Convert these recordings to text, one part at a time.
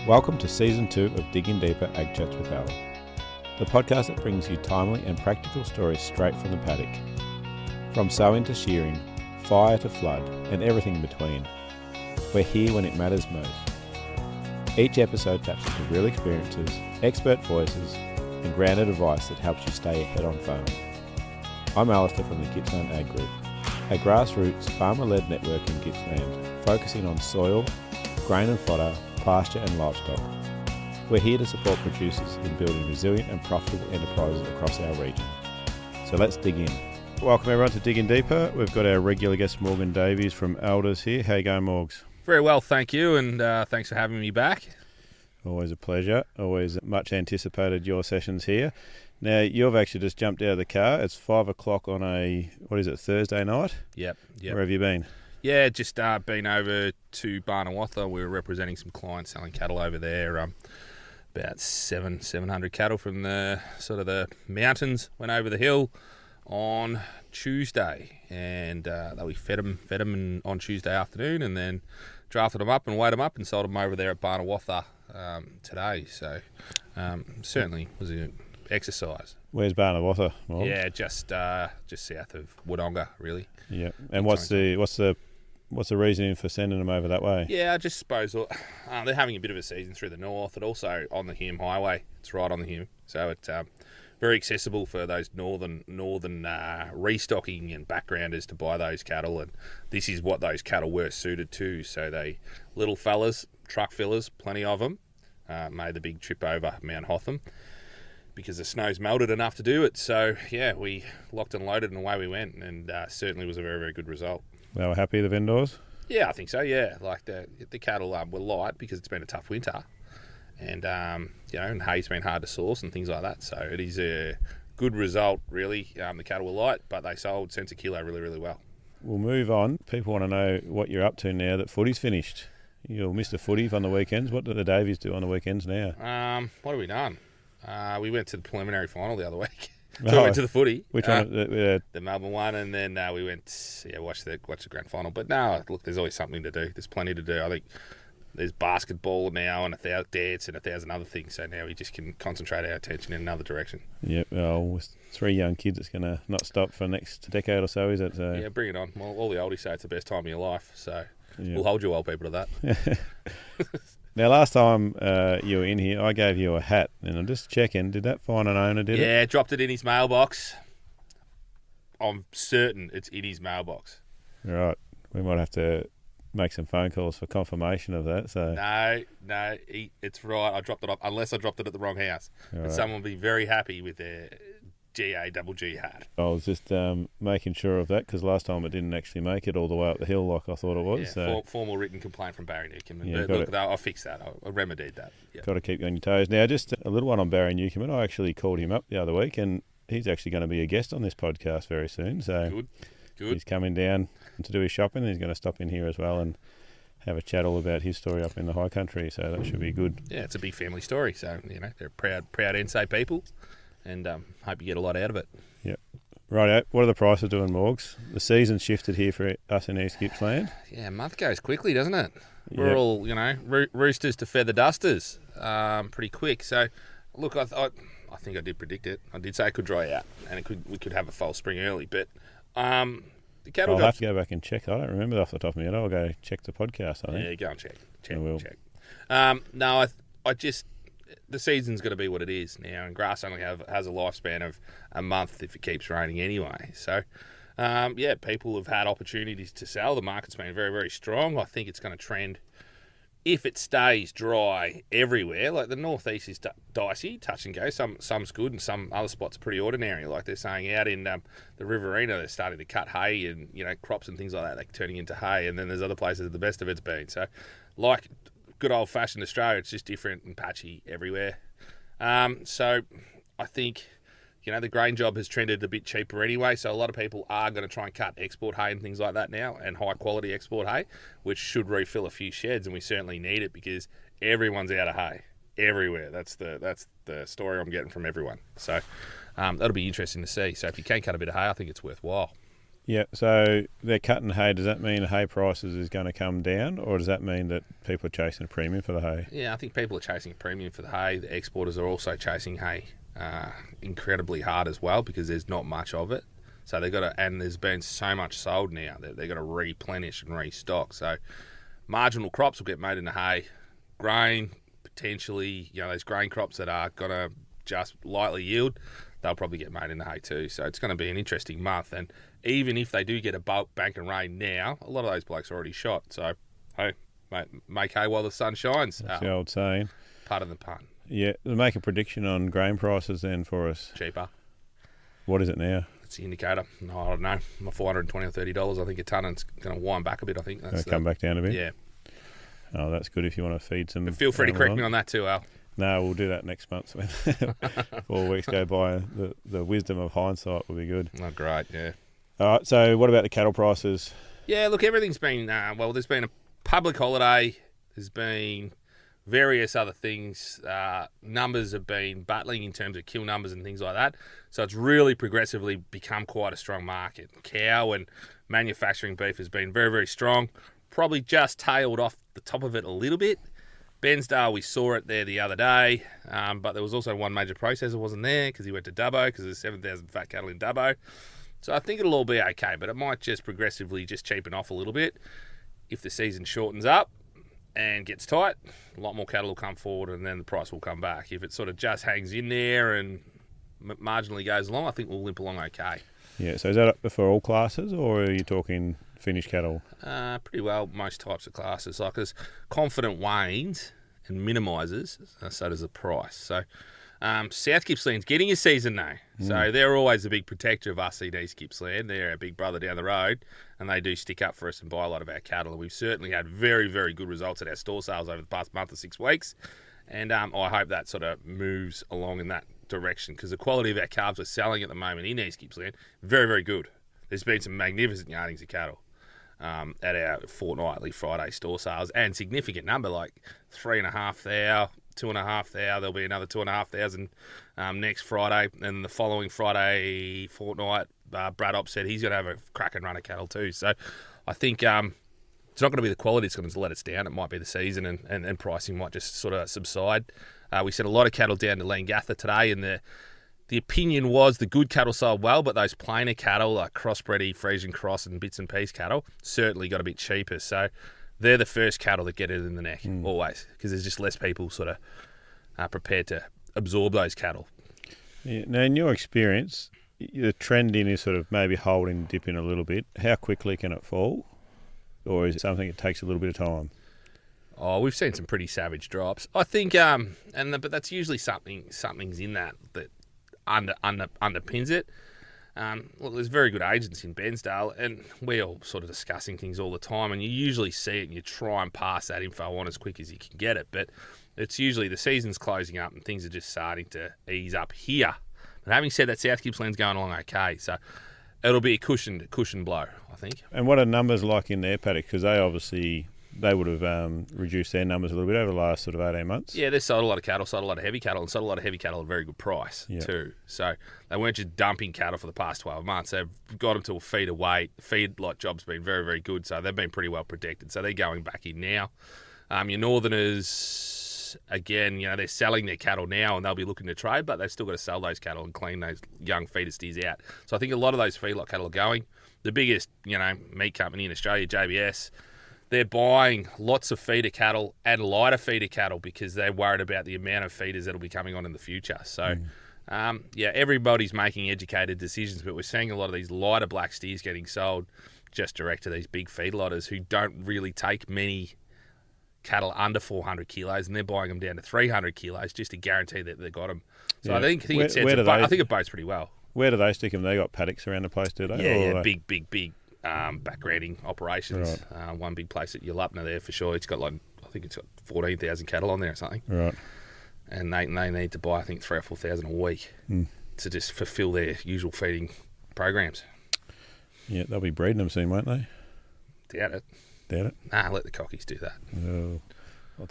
Welcome to Season 2 of Digging Deeper Ag Chats with Al, the podcast that brings you timely and practical stories straight from the paddock. From sowing to shearing, fire to flood, and everything in between. We're here when it matters most. Each episode taps into real experiences, expert voices, and grounded advice that helps you stay ahead on farm. I'm Alistair from the Gippsland Ag Group, a grassroots, farmer-led network in Gippsland, focusing on soil, grain and fodder, pasture and livestock. We're here to support producers in building resilient and profitable enterprises across our region. So let's dig in. Welcome everyone to Digging Deeper. We've got our regular guest Morgan Davies from Elders here. How you going, Morgs? Very well, thank you, and thanks for having me back. Always a pleasure. Always much anticipated your sessions here. Now, you've actually just jumped out of the car. It's 5 o'clock on a, Thursday night? Yep. Where have you been? Yeah, just been over to Barnawartha. We were representing some clients selling cattle over there. About 700 cattle from the sort of the mountains went over the hill on Tuesday, and we fed them on Tuesday afternoon, and then drafted them up and weighed them up and sold them over there at Barnawartha today. So certainly was an exercise. Where's Barnawartha? Yeah, just south of Wodonga, really. Yeah, and what's the reasoning for sending them over that way? Yeah, I just suppose they're having a bit of a season through the north, and also on the Hume Highway. It's right on the Hume, so it's very accessible for those northern restocking and backgrounders to buy those cattle, and this is what those cattle were suited to. So they little fellas, truck fillers, plenty of them, made the big trip over Mount Hotham because the snow's melted enough to do it. So yeah, we locked and loaded and away we went, and certainly was a very, very good result. They were happy, the vendors? Yeah, I think so, yeah. Like the cattle were light because it's been a tough winter. And, and hay's been hard to source and things like that. So it is a good result, really. The cattle were light, but they sold cents a kilo really, really well. We'll move on. People want to know what you're up to now that footy's finished. You'll miss the footy on the weekends. What do the Davies do on the weekends now? What have we done? We went to the preliminary final the other week. So we went to the footy. Which one? The Melbourne one, and then we went, watch the grand final. But no, look, there's always something to do. There's plenty to do. I think there's basketball now and 1,000 dance and 1,000 other things. So now we just can concentrate our attention in another direction. Yep. Well, with 3 young kids, it's going to not stop for the next decade or so, is it? So... Yeah, bring it on. Well, all the oldies say it's the best time of your life. So we'll hold you old people to that. Now, last time you were in here, I gave you a hat, and I'm just checking, did that find an owner, did it? Yeah, dropped it in his mailbox. I'm certain it's in his mailbox. Right. We might have to make some phone calls for confirmation of that. So No, it's right. I dropped it off, unless I dropped it at the wrong house. But someone will be very happy with their GAGG hat. I was just making sure of that, because last time it didn't actually make it all the way up the hill like I thought it was. Yeah, so. Formal written complaint from Barry Newcomen. Yeah, but look, I'll fix that. I remedied that. Yep. Got to keep you on your toes. Now, just a little one on Barry Newcomen. I actually called him up the other week, and he's actually going to be a guest on this podcast very soon. So Good. He's coming down to do his shopping, and he's going to stop in here as well and have a chat all about his story up in the high country. So that should be good. Yeah, it's a big family story. So, they're proud NSA people, and hope you get a lot out of it. Yep. Right, what are the prices doing, Morgs? The season's shifted here for us in East Gippsland. Yeah, a month goes quickly, doesn't it? We're all, roosters to feather dusters pretty quick. So, look, I think I did predict it. I did say it could dry out, and we could have a false spring early. But the cattle I'll have to go back and check. I don't remember off the top of my head. I'll go check the podcast, I think. Yeah, go and check. I will. Check. No, I just... The season's going to be what it is now, and grass only has a lifespan of a month if it keeps raining anyway. So, people have had opportunities to sell. The market's been very, very strong. I think it's going to trend, if it stays dry everywhere. Like the northeast is dicey, touch and go. Some's good, and some other spots are pretty ordinary. Like they're saying out in the Riverina, they're starting to cut hay and crops and things like that. They're turning into hay, and then there's other places the best of it's been. So, like good old-fashioned Australia, it's just different and patchy everywhere. So I think, the grain job has trended a bit cheaper anyway, so a lot of people are going to try and cut export hay and things like that now, and high-quality export hay, which should refill a few sheds, and we certainly need it because everyone's out of hay everywhere. That's the story I'm getting from everyone. So that'll be interesting to see. So if you can cut a bit of hay, I think it's worthwhile. Yeah, so they're cutting hay. Does that mean hay prices is going to come down, or does that mean that people are chasing a premium for the hay? Yeah, I think people are chasing a premium for the hay. The exporters are also chasing hay incredibly hard as well because there's not much of it. So they've got to, and there's been so much sold now that they've got to replenish and restock. So marginal crops will get made into hay. Grain, potentially, those grain crops that are going to just lightly yield, they'll probably get made into hay too. So it's going to be an interesting month. And even if they do get a bulk bank and rain now, a lot of those blokes are already shot. So, hey, mate, make hay while the sun shines. That's the old saying. Pardon the pun. Yeah, make a prediction on grain prices then for us. Cheaper. What is it now? It's the indicator. No, I don't know. $420 or $30, I think, a tonne, and it's going to wind back a bit, I think. That's come back down a bit? Yeah. Oh, that's good if you want to feed some. But feel free to correct me on that too, Al. No, we'll do that next month. 4 weeks go by. The wisdom of hindsight will be good. Oh, great, yeah. All right, so what about the cattle prices? Yeah, look, everything's been, there's been a public holiday. There's been various other things. Numbers have been battling in terms of kill numbers and things like that. So it's really progressively become quite a strong market. Cow and manufacturing beef has been very, very strong. Probably just tailed off the top of it a little bit. Bensdale, we saw it there the other day, but there was also one major processor wasn't there because he went to Dubbo because there's 7,000 fat cattle in Dubbo. So I think it'll all be okay, but it might just progressively just cheapen off a little bit. If the season shortens up and gets tight, a lot more cattle will come forward and then the price will come back. If it sort of just hangs in there and marginally goes along, I think we'll limp along okay. Yeah, so is that for all classes or are you talking finished cattle? Pretty well, most types of classes. Like as confident wanes and minimises, so does the price. So South Gippsland's getting a season now. So they're always a big protector of us in East Gippsland. They're our big brother down the road, and they do stick up for us and buy a lot of our cattle. And we've certainly had very, very good results at our store sales over the past month or 6 weeks. And I hope that sort of moves along in that direction because the quality of our calves we're selling at the moment in East Gippsland, very, very good. There's been some magnificent yardings of cattle at our fortnightly Friday store sales and significant number like 3,500, 2,500. There'll be another 2,500 next Friday, and the following Friday fortnight, Brad Opp said he's going to have a cracking run of cattle too. So I think it's not going to be the quality that's going to let us down. It might be the season, and pricing might just sort of subside. We sent a lot of cattle down to Leongatha today, and the opinion was the good cattle sold well, but those plainer cattle, like crossbreedy, Frisian cross and bits and piece cattle, certainly got a bit cheaper. So they're the first cattle that get it in the neck, always, because there's just less people sort of prepared to absorb those cattle. Yeah. Now, in your experience, the trend in is sort of maybe holding, dipping a little bit. How quickly can it fall? Or is it something that takes a little bit of time? Oh, we've seen some pretty savage drops. I think, but that's usually something's in that underpins it. Look, there's very good agents in Bensdale, and we're all sort of discussing things all the time, and you usually see it and you try and pass that info on as quick as you can get it, but it's usually the season's closing up and things are just starting to ease up here. But having said that, South Gippsland's going along okay, so it'll be a cushion blow, I think. And what are numbers like in their paddock? Because they would have reduced their numbers a little bit over the last sort of 18 months. Yeah, they sold a lot of cattle, sold a lot of heavy cattle, and sold a lot of heavy cattle at a very good price too. So they weren't just dumping cattle for the past 12 months. They've got them to a feed a weight. Feed lot job's been very, very good, so they've been pretty well protected. So they're going back in now. Your Northerners, again, they're selling their cattle now and they'll be looking to trade, but they've still got to sell those cattle and clean those young feeder steers out. So I think a lot of those feedlot cattle are going. The biggest, meat company in Australia, JBS, they're buying lots of feeder cattle and lighter feeder cattle because they're worried about the amount of feeders that'll be coming on in the future. So, everybody's making educated decisions, but we're seeing a lot of these lighter black steers getting sold just direct to these big feedlotters who don't really take many cattle under 400 kilos, and they're buying them down to 300 kilos just to guarantee that they got them. So I think it bodes pretty well. Where do they stick them? They got paddocks around the place, do they? Yeah, big backgrounding operations. Right. One big place at Yulupna there for sure. It's got 14,000 cattle on there or something. Right. And they need to buy 3,000 or 4,000 a week to just fulfil their usual feeding programs. Yeah, they'll be breeding them soon, won't they? Doubt it. Nah, let the cockies do that. Oh,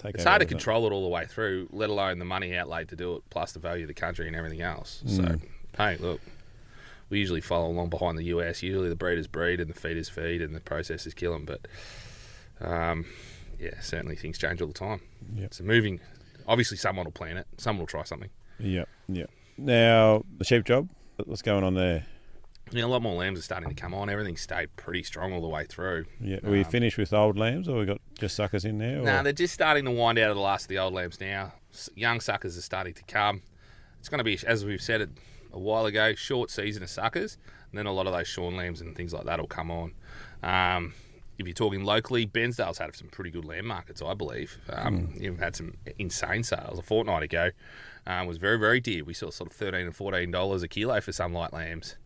it's hard to control it all the way through, let alone the money outlay to do it, plus the value of the country and everything else. So, hey, look, we usually follow along behind the US. Usually the breeders breed and the feeders feed and the processors kill them. But certainly things change all the time. Yep. It's moving. Obviously, someone will plan it. Someone will try something. Yeah. Now, the sheep job, what's going on there? Yeah, a lot more lambs are starting to come on. Everything stayed pretty strong all the way through. Yeah, are we finished with old lambs, or we got just suckers in there? No, they're just starting to wind out of the last of the old lambs now. Young suckers are starting to come. It's going to be, as we've said a while ago, short season of suckers, and then a lot of those shorn lambs and things like that will come on. If you're talking locally, Bensdale's had some pretty good lamb markets, I believe. You've had some insane sales. A fortnight ago was very, very dear. We saw sort of $13 and $14 a kilo for some light lambs.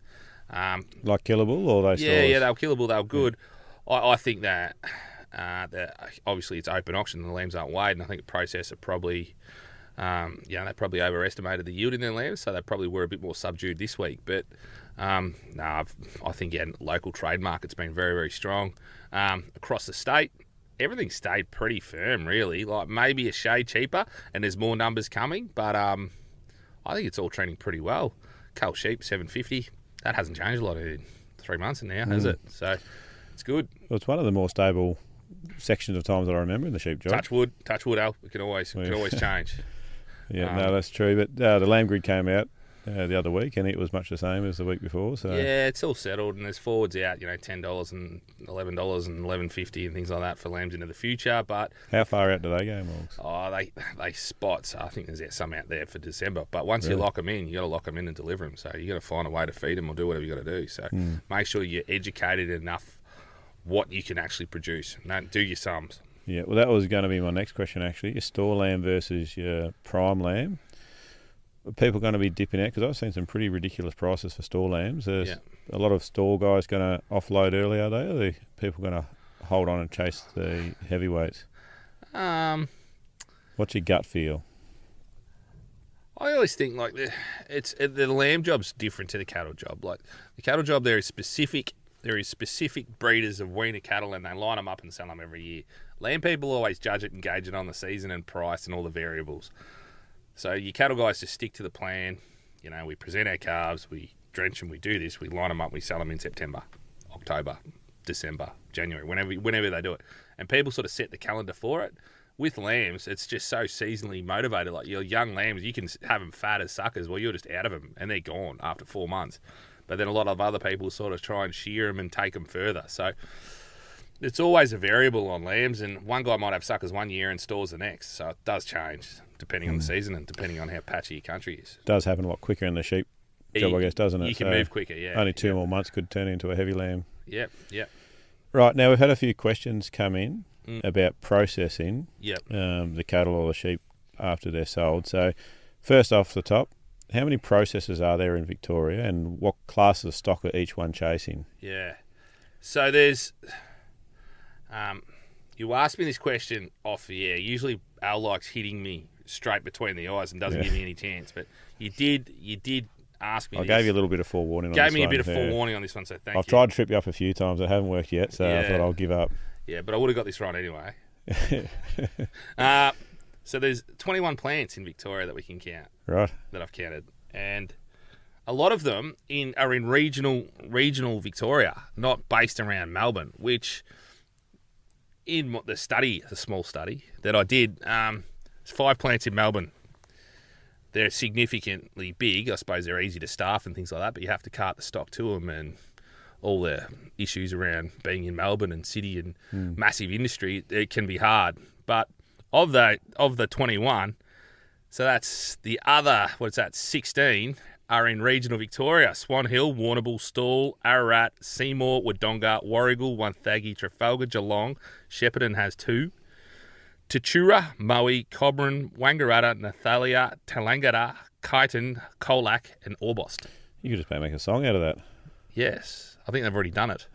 Like killable, or they stores? Yeah, they were killable. They were good. Yeah. I think that obviously it's open auction and the lambs aren't weighed, and I think the processor probably, they probably overestimated the yield in their lambs, so they probably were a bit more subdued this week. But I think local trade market's been very, very strong across the state. Everything stayed pretty firm, really. Like maybe a shade cheaper, and there's more numbers coming, but I think it's all trending pretty well. Cull sheep $7.50. That hasn't changed a lot in 3 months now, has it? So it's good. Well, it's one of the more stable sections of times that I remember in the sheep job. Touch wood, Al. It can always change. Yeah, no, that's true. But the lamb grid came out the other week, and it was much the same as the week before. So yeah, it's all settled, and there's forwards out, $10 and $11 and $11.50 and things like that for lambs into the future. But how far out do they go, Morgs? Oh, they spot. So I think there's some out there for December. But once you lock them in, you got to lock them in and deliver them. So you got to find a way to feed them or do whatever you got to do. So make sure you're educated enough what you can actually produce. And do your sums. Yeah, well, that was going to be my next question, actually. Your store lamb versus your prime lamb. Are people going to be dipping out? Because I've seen some pretty ridiculous prices for store lambs. There's a lot of store guys going to offload early, are they? Or are people going to hold on and chase the heavyweights? What's your gut feel? I always think like the lamb job's different to the cattle job. Like the cattle job, there is specific breeders of weaner cattle, and they line them up and sell them every year. Lamb people always judge it and gauge it on the season and price and all the variables. So your cattle guys just stick to the plan. We present our calves, we drench them, we do this, we line them up, we sell them in September, October, December, January, whenever they do it. And people sort of set the calendar for it. With lambs, it's just so seasonally motivated. Like your young lambs, you can have them fat as suckers. Well, you're just out of them, and they're gone after 4 months. But then a lot of other people sort of try and shear them and take them further. So it's always a variable on lambs, and one guy might have suckers 1 year and stores the next. So it does change depending on the season and depending on how patchy your country is. It does happen a lot quicker in the sheep job, I guess, doesn't it? You can move quicker, yeah. Only 2 more months could turn into a heavy lamb. Yep. Right, now we've had a few questions come in about processing the cattle or the sheep after they're sold. So first off the top, how many processors are there in Victoria, and what classes of stock are each one chasing? Yeah. So there's... you asked me this question off the air. Usually Al likes hitting me straight between the eyes and doesn't give me any chance. But you did ask me I gave you a little bit of forewarning on this one. Gave me a bit of forewarning on this one, so thank you. I've tried to trip you up a few times. It hasn't worked yet, so I thought I'll give up. Yeah, but I would have got this right anyway. So there's 21 plants in Victoria that we can count. Right. That I've counted. And a lot of them are in regional Victoria, not based around Melbourne, which in the small study that I did, there's 5 plants in Melbourne. They're significantly big. I suppose they're easy to staff and things like that, but you have to cart the stock to them, and all the issues around being in Melbourne and city and massive industry, it can be hard. But of the 21, so that's the other, 16 are in regional Victoria: Swan Hill, Warrnambool, Stawell, Ararat, Seymour, Wodonga, Warragul, Wonthaggi, Trafalgar, Geelong. Shepparton has 2. Tatura, Moe, Cobram, Wangaratta, Nathalia, Tallangatta, Kyneton, Colac and Orbost. You could just make a song out of that. Yes, I think they've already done it.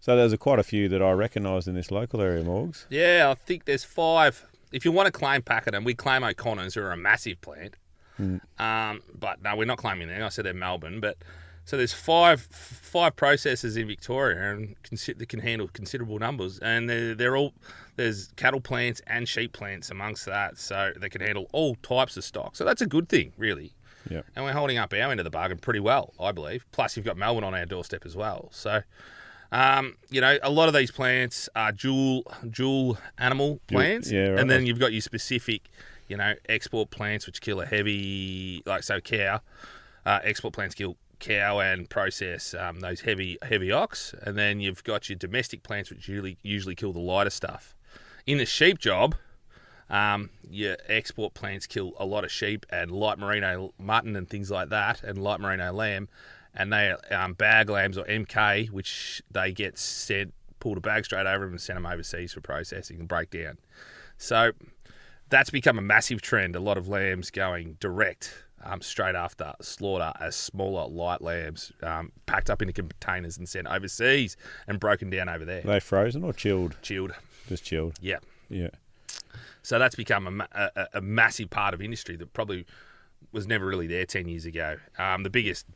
So there's quite a few that I recognise in this local area, Morgs. Yeah, I think there's 5. If you want to claim Pakenham, we claim O'Connor's, who are a massive plant. But no, we're not claiming them. I said they're Melbourne. But so there's 5 processors in Victoria and that can handle considerable numbers, and they're all, there's cattle plants and sheep plants amongst that, so they can handle all types of stock. So that's a good thing, really. Yeah. And we're holding up our end of the bargain pretty well, I believe. Plus, you've got Melbourne on our doorstep as well. So, a lot of these plants are dual animal plants. Yeah, right. And then you've got your specific, export plants, which kill a heavy, cow. Export plants kill cow and process those heavy ox. And then you've got your domestic plants, which usually kill the lighter stuff. In the sheep job, your export plants kill a lot of sheep and light merino mutton and things like that, and light merino lamb, and they are bag lambs or MK, which they get pulled a bag straight over them and sent them overseas for processing and breakdown. So that's become a massive trend. A lot of lambs going direct straight after slaughter as smaller light lambs, packed up into containers and sent overseas and broken down over there. Are they frozen or chilled? Chilled. Just chilled. Yeah. Yeah. So that's become a massive part of industry that probably was never really there 10 years ago. The biggest.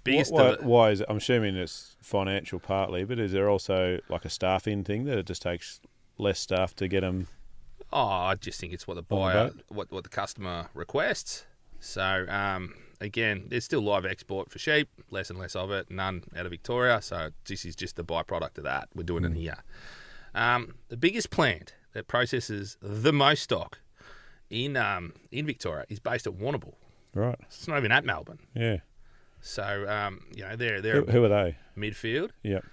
Why is it? I'm assuming it's financial partly, but is there also like a staffing thing that it just takes less staff to get them? Oh, I just think it's what the buyer, what the customer requests. So again, there's still live export for sheep, less and less of it, none out of Victoria. So this is just the byproduct of that. We're doing it here. The biggest plant that processes the most stock in Victoria is based at Warrnambool. Right. It's not even at Melbourne. Yeah. So they're Who are they? Midfield. Yep.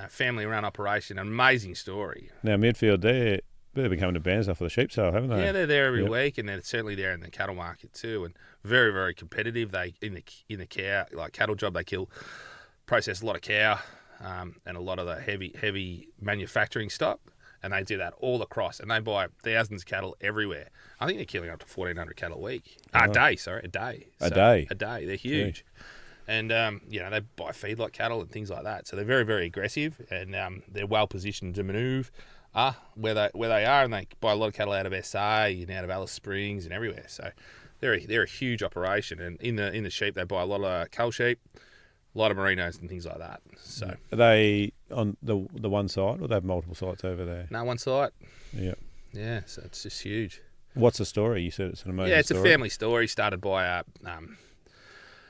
Family-run operation, an amazing story. Now Midfield, they've become the bands for the sheep sale, haven't they? Yeah, they're there every week, and they're certainly there in the cattle market too, and very, very competitive. They in the cow cattle job, they process a lot of cow, and a lot of the heavy manufacturing stock. And they do that all across, and they buy thousands of cattle everywhere. I think they're killing up to 1,400 cattle a week. A day. A day. A day. They're huge. And, they buy feedlot cattle and things like that. So they're very, very aggressive, and they're well positioned to manoeuvre where they are, and they buy a lot of cattle out of SA and out of Alice Springs and everywhere. So they're a huge operation. And in the sheep, they buy a lot of cull sheep, a lot of merinos and things like that. So are they on the one site, or they have multiple sites over there? No, one site. Yeah. Yeah, so it's just huge. What's the story? You said it's an amazing story. Yeah, it's a family story started by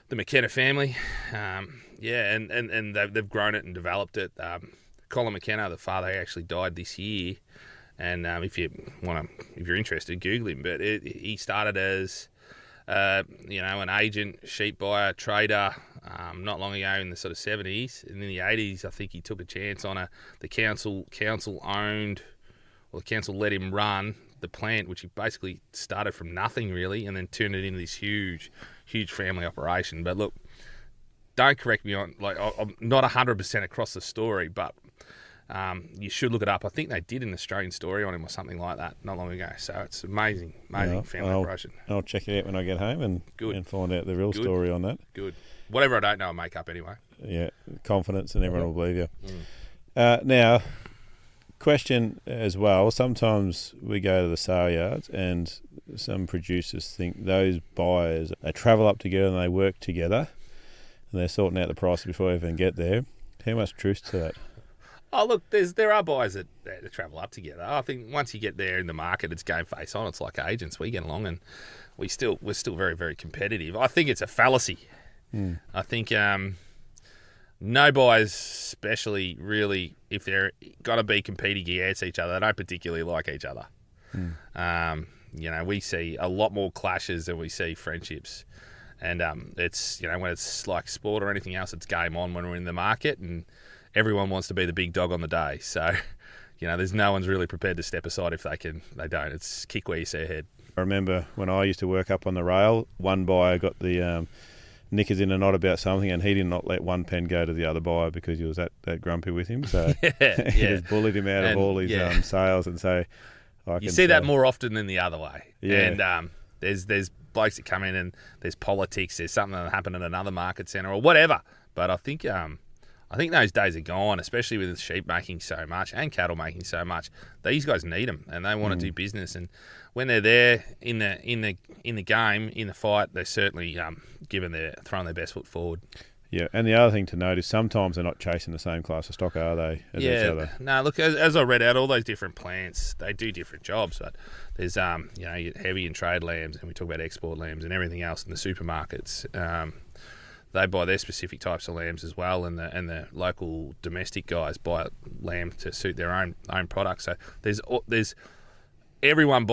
the McKenna family. And they've grown it and developed it. Colin McKenna, the father, actually died this year. And if you're interested, Google him. But he started as an agent, sheep buyer, trader, not long ago in the sort of 70s. And in the 80s, I think he took a chance on the council owned, or the council let him run the plant, which he basically started from nothing really, and then turned it into this huge family operation. But look, don't correct me on, I'm not 100% across the story, but you should look it up. I think they did an Australian story on him or something like that not long ago. So it's amazing family operation. I'll check it out when I get home and find out the real story on that. Good. Whatever I don't know, I'll make up anyway. Yeah, confidence, and everyone will believe you. Now, question as well. Sometimes we go to the sale yards, and some producers think those buyers, they travel up together and they work together, and they're sorting out the price before they even get there. How much truth to that? Oh, look, there are buyers that travel up together. I think once you get there in the market, it's game face on. It's like agents. We get along, and we're still very, very competitive. I think it's a fallacy. I think no buyers, especially really, if they're got to be competing against each other, they don't particularly like each other. We see a lot more clashes than we see friendships. And it's, when it's like sport or anything else, it's game on when we're in the market, and everyone wants to be the big dog on the day. So, there's no one's really prepared to step aside if they don't. It's kick where you see ahead. I remember when I used to work up on the rail, one buyer got the knickers in a knot about something, and he did not let one pen go to the other buyer because he was that grumpy with him. So he just bullied him out of all his sales. And so you see that more often than the other way. Yeah. And there's blokes that come in, and there's politics, there's something that happened at another market centre or whatever. But I think those days are gone, especially with sheep making so much and cattle making so much. These guys need them, and they want to do business. And when they're there in the game, in the fight, they're certainly throwing their best foot forward. Yeah, and the other thing to note is sometimes they're not chasing the same class of stock, are they, as each other? No, look, as I read out, all those different plants, they do different jobs, but there's, heavy and trade lambs, and we talk about export lambs and everything else in the supermarkets. They buy their specific types of lambs as well, and the local domestic guys buy lamb to suit their own products. So there's everyone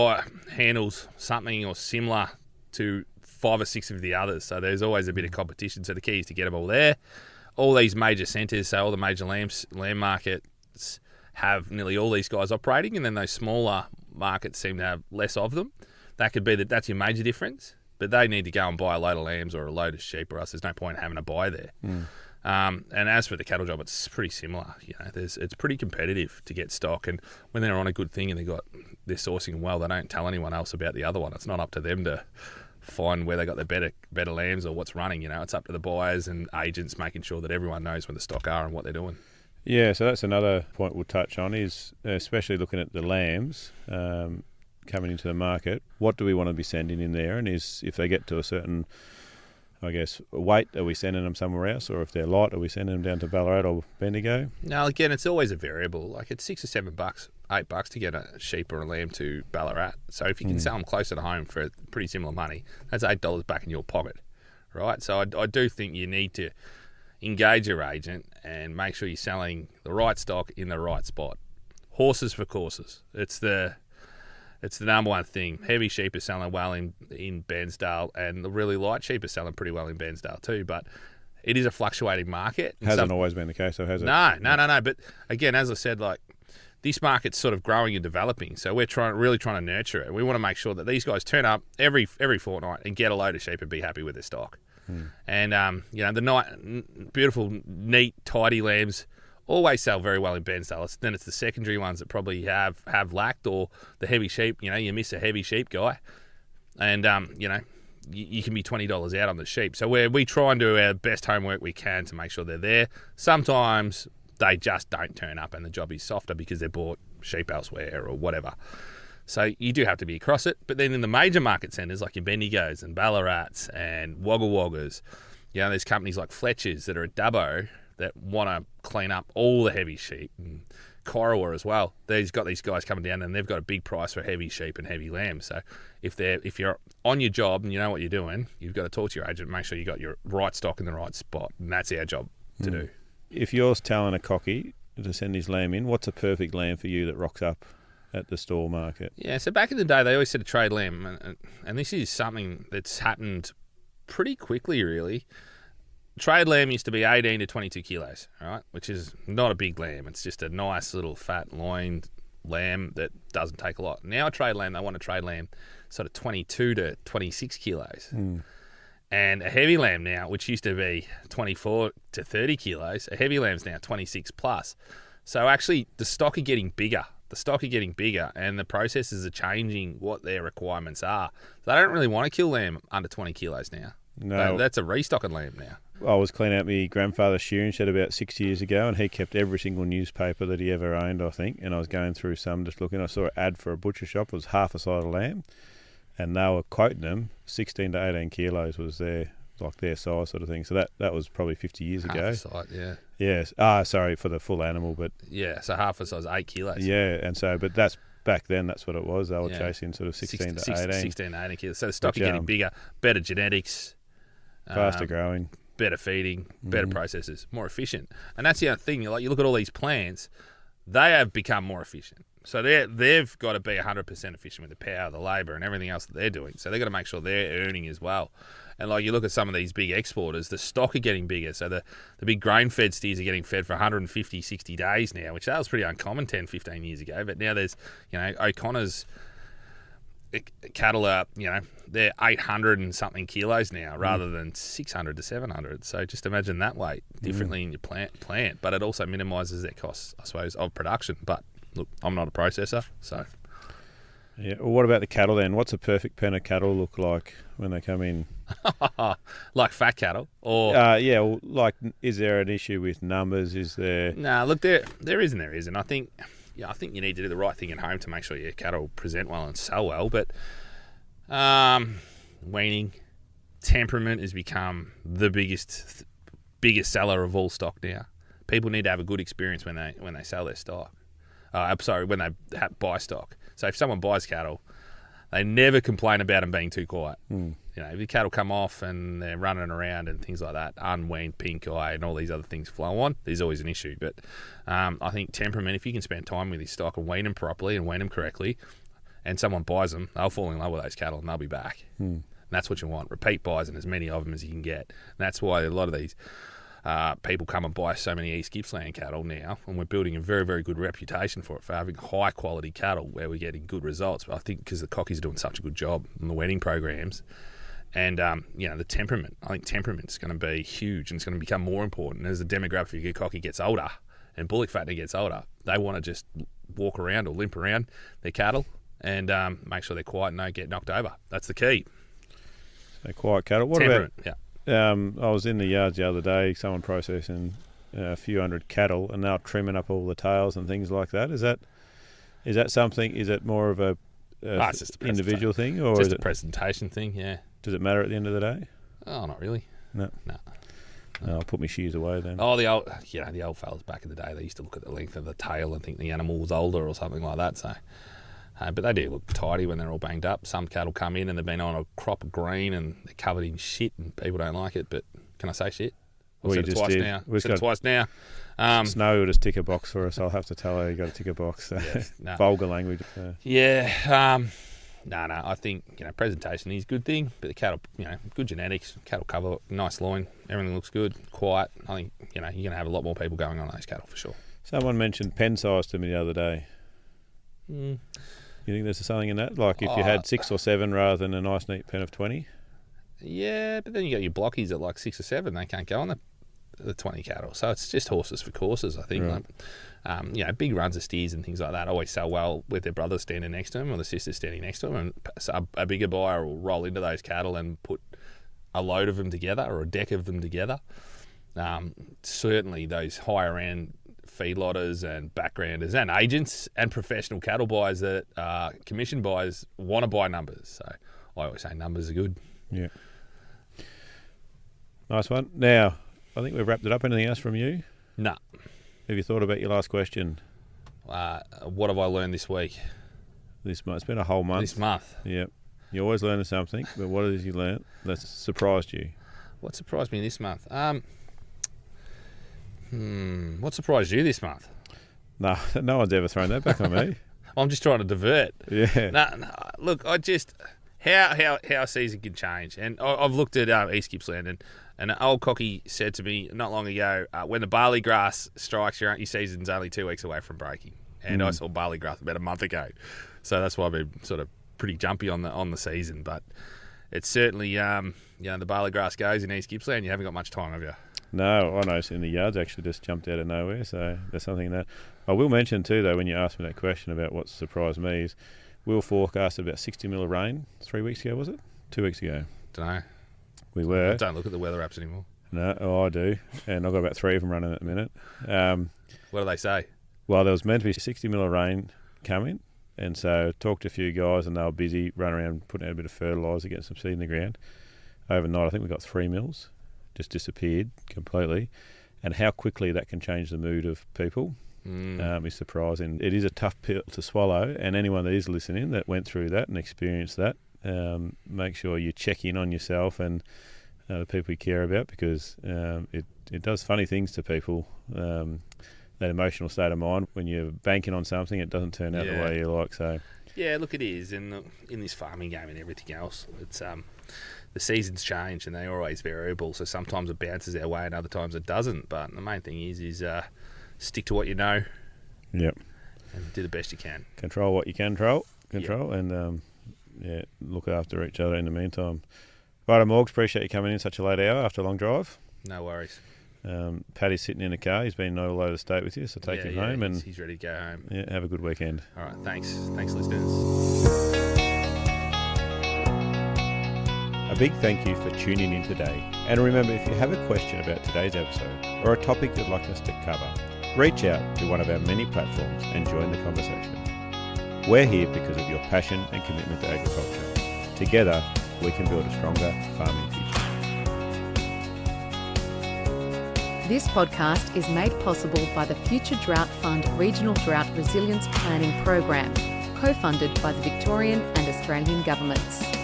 handles something or similar to 5 or 6 of the others, so there's always a bit of competition. So the key is to get them all there. All these major centres, so all the major lamb markets have nearly all these guys operating, and then those smaller markets seem to have less of them. That could be that's your major difference, but they need to go and buy a load of lambs or a load of sheep, or else there's no point in having a buy there. And as for the cattle job, it's pretty similar. It's pretty competitive to get stock, and when they're on a good thing and they're sourcing well, they don't tell anyone else about the other one. It's not up to them to find where they got the better lambs or what's running. It's up to the buyers and agents making sure that everyone knows where the stock are and what they're doing. Yeah, so that's another point we'll touch on, is especially looking at the lambs coming into the market. What do we want to be sending in there? And if they get to a certain, I guess, weight, are we sending them somewhere else? Or if they're light, are we sending them down to Ballarat or Bendigo? No, again, it's always a variable. Like, it's $6 or $7, $8 to get a sheep or a lamb to Ballarat. So if you can sell them closer to home for pretty similar money, that's $8 back in your pocket, right? So I do think you need to engage your agent and make sure you're selling the right stock in the right spot. Horses for courses. It's the number one thing. Heavy sheep are selling well in Bairnsdale, and the really light sheep are selling pretty well in Bairnsdale too, but it is a fluctuating market. Hasn't always been the case, though, has it? No. But again, as I said, like, this market's sort of growing and developing, so we're really trying to nurture it. We want to make sure that these guys turn up every fortnight and get a load of sheep and be happy with their stock. And the beautiful, neat, tidy lambs always sell very well in Bairnsdale. Then it's the secondary ones that probably have lacked, or the heavy sheep. You miss a heavy sheep guy, and you can be $20 out on the sheep. So we try and do our best homework we can to make sure they're there. Sometimes they just don't turn up and the job is softer because they bought sheep elsewhere or whatever. So you do have to be across it. But then in the major market centres, like your Bendigos and Ballarats and Wagga Waggas, there's companies like Fletcher's that are at Dubbo that want to clean up all the heavy sheep, and Corowa as well. They've got these guys coming down and they've got a big price for heavy sheep and heavy lamb. So if you're on your job and you know what you're doing, you've got to talk to your agent and make sure you got your right stock in the right spot. And that's our job to do. If you're telling a cocky to send his lamb in, what's a perfect lamb for you that rocks up at the store market? Yeah, so back in the day, they always said a trade lamb, and this is something that's happened pretty quickly, really. Trade lamb used to be 18 to 22 kilos, right? Which is not a big lamb. It's just a nice little fat loined lamb that doesn't take a lot. Now a trade lamb, they want a trade lamb sort of 22 to 26 kilos. And a heavy lamb now, which used to be 24 to 30 kilos, a heavy lamb's now 26 plus. So actually the stock are getting bigger. And the processes are changing what their requirements are. They don't really want to kill lamb under 20 kilos now. No. That's a restocking lamb now. I was cleaning out my grandfather's shearing shed about 6 years ago, and he kept every single newspaper that he ever owned, I think, and I was going through some just looking. I saw an ad for a butcher shop. It was half a side of lamb, and they were quoting them 16 to 18 kilos was their size sort of thing. So that was probably 50 years ago. Half a side, yeah. Yes. Sorry, for the full animal, but... Yeah, so half a size, 8 kilos. Yeah, and so, but that's... Back then, that's what it was. They were chasing sort of 16 to 18. 16 to 18 kilos. So the stock are getting bigger, better genetics. Faster growing. Better feeding, better processes, more efficient. And that's the other thing. You look at all these plants, they have become more efficient. So they've got to be 100% efficient with the power, the labour and everything else that they're doing. So they've got to make sure they're earning as well. And you look at some of these big exporters, the stock are getting bigger. So the big grain-fed steers are getting fed for 150, 60 days now, which that was pretty uncommon 10, 15 years ago. But now there's, O'Connor's cattle are, they're 800 and something kilos now rather than 600 to 700. So just imagine that weight differently in your plant. But it also minimises their costs, I suppose, of production. But look, I'm not a processor, so... Yeah. Well, what about the cattle then? What's a perfect pen of cattle look like when they come in? Like fat cattle, or is there an issue with numbers? Is there? No, look, there is and there isn't. I think you need to do the right thing at home to make sure your cattle present well and sell well. But weaning, temperament has become the biggest biggest seller of all stock now. People need to have a good experience when they sell their stock. When they buy stock. So if someone buys cattle, they never complain about them being too quiet. If your cattle come off and they're running around and things like that, unweaned, pink eye, and all these other things flow on, there's always an issue. But I think Temperament, if you can spend time with your stock and wean them properly and wean them correctly, and someone buys them, they'll fall in love with those cattle and they'll be back. And that's what you want. Repeat buys and as many of them as you can get. And that's why a lot of these people come and buy so many East Gippsland cattle now, and we're building a very, very good reputation for having high quality cattle where we're getting good results. But I think because the cockies are doing such a good job in the weaning programs, and the temperament, I think temperament's going to be huge, and it's going to become more important as the demographic of your cocky gets older and bullock fattener gets older. They want to just walk around or limp around their cattle and make sure they're quiet and don't get knocked over. That's the key. So quiet cattle. What Temperament, about? I was in the yards the other day, someone processing a few hundred cattle, and they're trimming up all the tails and things like that. Is that something? Is it more of a it's just individual thing, or just is a it presentation thing? Yeah. Does it matter at the end of the day? Oh, not really. No. I'll put my shears away then. Oh, the old fellas back in the day, they used to look at the length of the tail and think the animal was older or something like that. So, but they do look tidy when they're all banged up. Some cattle come in and they've been on a crop of green and they're covered in shit, and people don't like it. But can I say shit? I've said it twice now. Said it twice now. Snow will just tick a box for us. I'll have to tell her you got to tick a box. Vulgar language. No, I think presentation is a good thing, but the cattle, good genetics, cattle cover, nice loin, everything looks good, quiet. I think you're going to have a lot more people going on those cattle for sure. Someone mentioned pen size to me the other day. You think there's something in that? Like if you had 6 or 7 rather than a nice neat pen of 20? Yeah, but then you got your blockies at like 6 or 7. They can't go on the 20 cattle. So it's just horses for courses, I think. Right. Big runs of steers and things like that always sell well with their brothers standing next to them or the sisters standing next to them. And so a bigger buyer will roll into those cattle and put a load of them together or a deck of them together. Certainly those higher end feedlotters and backgrounders and agents and professional cattle buyers that commission buyers want to buy numbers. So I always say numbers are good. Yeah. Nice one. Now, I think we've wrapped it up. Anything else from you? No. Have you thought about your last question? What have I learned this week? This month. It's been a whole month. This month. Yep. You're always learning something, but what is you learnt that's surprised you? What surprised me this month? What surprised you this month? No one's ever thrown that back on me. I'm just trying to divert. Yeah. No, look, I just how a season can change, and I've looked at East Gippsland, and an old cocky said to me not long ago, when the barley grass strikes, your season's only 2 weeks away from breaking. And I saw barley grass about a month ago, so that's why I've been sort of pretty jumpy on the season. But it's certainly the barley grass goes in East Gippsland. You haven't got much time, have you? No, I noticed in the yards actually just jumped out of nowhere, so there's something in that. I will mention too, though, when you asked me that question about what surprised me is we forecasted about 60 mil of rain 3 weeks ago, was it? 2 weeks ago. Don't know. We were. I don't look at the weather apps anymore. No, I do, and I've got about 3 of them running at the minute. What do they say? Well, there was meant to be 60 mil of rain coming, and so talked to a few guys, and they were busy running around putting out a bit of fertiliser, getting some seed in the ground. Overnight, I think we got 3 mils, just disappeared completely, and how quickly that can change the mood of people is surprising. It is a tough pill to swallow, and anyone that is listening that went through that and experienced that, make sure you check in on yourself and the people you care about, because it does funny things to people. That emotional state of mind when you're banking on something, it doesn't turn out the way you like. So, yeah, look, it is in this farming game and everything else. It's the seasons change and they're always variable. So sometimes it bounces our way and other times it doesn't. But the main thing is stick to what you know. Yep. And do the best you can. Control what you can control, Yep. and look after each other in the meantime. Right, Morgs, appreciate you coming in such a late hour after a long drive. No worries. Paddy's sitting in the car. He's been all over the state with you, so take him home. And he's ready to go home. Yeah, have a good weekend. All right, thanks. Thanks, listeners. A big thank you for tuning in today. And remember, if you have a question about today's episode or a topic you'd like us to cover, reach out to one of our many platforms and join the conversation. We're here because of your passion and commitment to agriculture. Together, we can build a stronger farming future. This podcast is made possible by the Future Drought Fund Regional Drought Resilience Planning Program, co-funded by the Victorian and Australian governments.